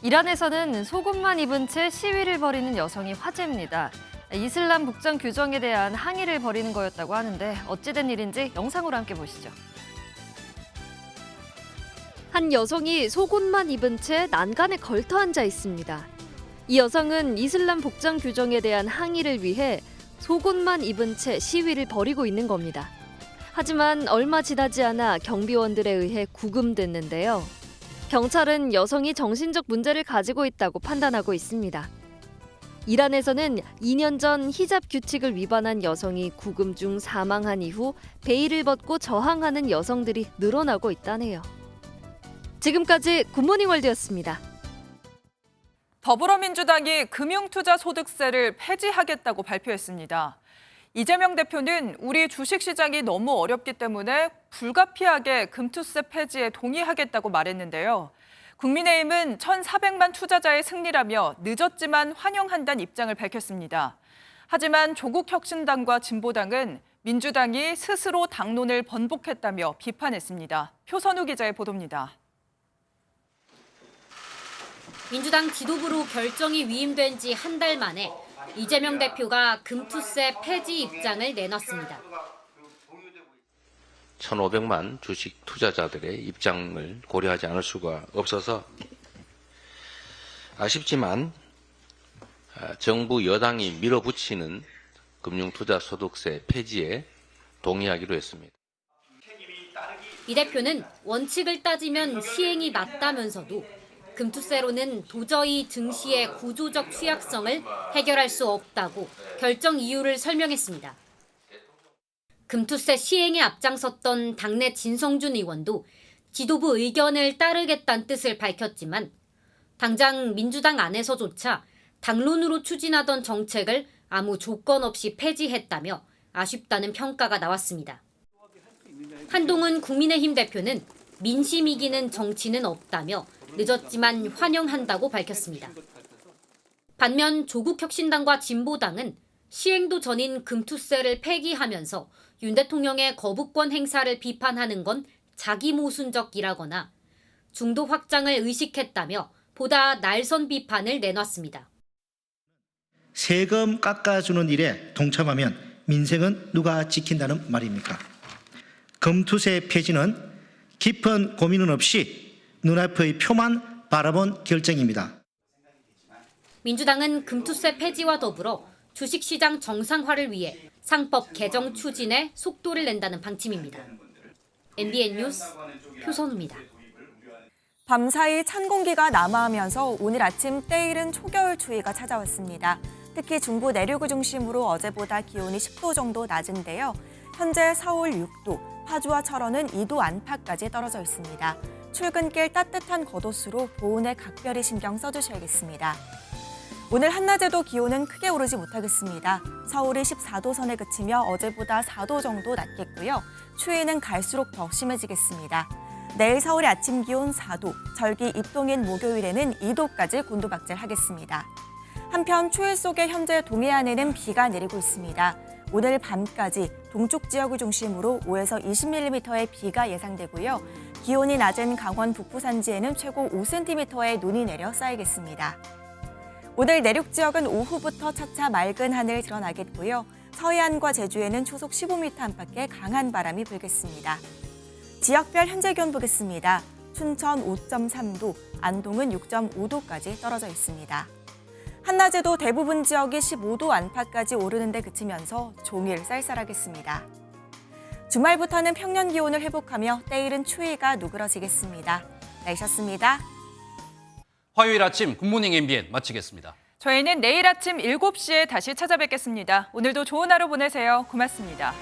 Speaker 16: 이란에서는 속옷만 입은 채 시위를 벌이는 여성이 화제입니다. 이슬람 복장 규정에 대한 항의를 벌이는 거였다고 하는데 어찌된 일인지 영상으로 함께 보시죠. 한 여성이 속옷만 입은 채 난간에 걸터 앉아 있습니다. 이 여성은 이슬람 복장 규정에 대한 항의를 위해 속옷만 입은 채 시위를 벌이고 있는 겁니다. 하지만 얼마 지나지 않아 경비원들에 의해 구금됐는데요. 경찰은 여성이 정신적 문제를 가지고 있다고 판단하고 있습니다. 이란에서는 2년 전 히잡 규칙을 위반한 여성이 구금 중 사망한 이후 베일을 벗고 저항하는 여성들이 늘어나고 있다네요. 지금까지 굿모닝 월드였습니다.
Speaker 1: 더불어민주당이 금융투자소득세를 폐지하겠다고 발표했습니다. 이재명 대표는 우리 주식시장이 너무 어렵기 때문에 불가피하게 금투세 폐지에 동의하겠다고 말했는데요. 국민의힘은 1,400만 투자자의 승리라며 늦었지만 환영한다는 입장을 밝혔습니다. 하지만 조국혁신당과 진보당은 민주당이 스스로 당론을 번복했다며 비판했습니다. 표선우 기자의 보도입니다.
Speaker 4: 민주당 지도부로 결정이 위임된 지 한 달 만에 이재명 대표가 금투세 폐지 입장을 내놨습니다.
Speaker 17: 1,500만 주식 투자자들의 입장을 고려하지 않을 수가 없어서 아쉽지만 정부 여당이 밀어붙이는 금융투자소득세 폐지에 동의하기로 했습니다.
Speaker 4: 이 대표는 원칙을 따지면 시행이 맞다면서도 금투세로는 도저히 증시의 구조적 취약성을 해결할 수 없다고 결정 이유를 설명했습니다. 금투세 시행에 앞장섰던 당내 진성준 의원도 지도부 의견을 따르겠다는 뜻을 밝혔지만 당장 민주당 안에서조차 당론으로 추진하던 정책을 아무 조건 없이 폐지했다며 아쉽다는 평가가 나왔습니다. 한동훈 국민의힘 대표는 민심 이기는 정치는 없다며 늦었지만 환영한다고 밝혔습니다. 반면 조국혁신당과 진보당은 시행도 전인 금투세를 폐기하면서 윤 대통령의 거부권 행사를 비판하는 건 자기 모순적이라거나 중도 확장을 의식했다며 보다 날선 비판을 내놨습니다.
Speaker 18: 세금 깎아주는 일에 동참하면 민생은 누가 지킨다는 말입니까? 금투세 폐지는 깊은 고민은 없이 눈앞의 표만 바라본 결정입니다.
Speaker 4: 민주당은 금투세 폐지와 더불어 주식시장 정상화를 위해 상법 개정 추진에 속도를 낸다는 방침입니다. MBN 뉴스 표선우입니다.
Speaker 19: 밤사이 찬 공기가 남하하면서 오늘 아침 때이른 초겨울 추위가 찾아왔습니다. 특히 중부 내륙을 중심으로 어제보다 기온이 10도 정도 낮은데요. 현재 서울 6도, 파주와 철원은 2도 안팎까지 떨어져 있습니다. 출근길 따뜻한 겉옷으로 보온에 각별히 신경 써주셔야겠습니다. 오늘 한낮에도 기온은 크게 오르지 못하겠습니다. 서울이 14도 선에 그치며 어제보다 4도 정도 낮겠고요. 추위는 갈수록 더 심해지겠습니다. 내일 서울의 아침 기온 4도, 절기 입동인 목요일에는 2도까지 곤두박질하겠습니다. 한편 추위 속에 현재 동해안에는 비가 내리고 있습니다. 오늘 밤까지 동쪽 지역을 중심으로 5에서 20mm의 비가 예상되고요. 기온이 낮은 강원 북부 산지에는 최고 5cm의 눈이 내려 쌓이겠습니다. 오늘 내륙 지역은 오후부터 차차 맑은 하늘 드러나겠고요. 서해안과 제주에는 초속 15m 안팎의 강한 바람이 불겠습니다. 지역별 현재 기온 보겠습니다. 춘천 5.3도, 안동은 6.5도까지 떨어져 있습니다. 한낮에도 대부분 지역이 15도 안팎까지 오르는 데 그치면서 종일 쌀쌀하겠습니다. 주말부터는 평년 기온을 회복하며 때이른 추위가 누그러지겠습니다. 날씨였습니다.
Speaker 2: 화요일 아침 굿모닝 MBN 마치겠습니다.
Speaker 1: 저희는 내일 아침 7시에 다시 찾아뵙겠습니다. 오늘도 좋은 하루 보내세요. 고맙습니다.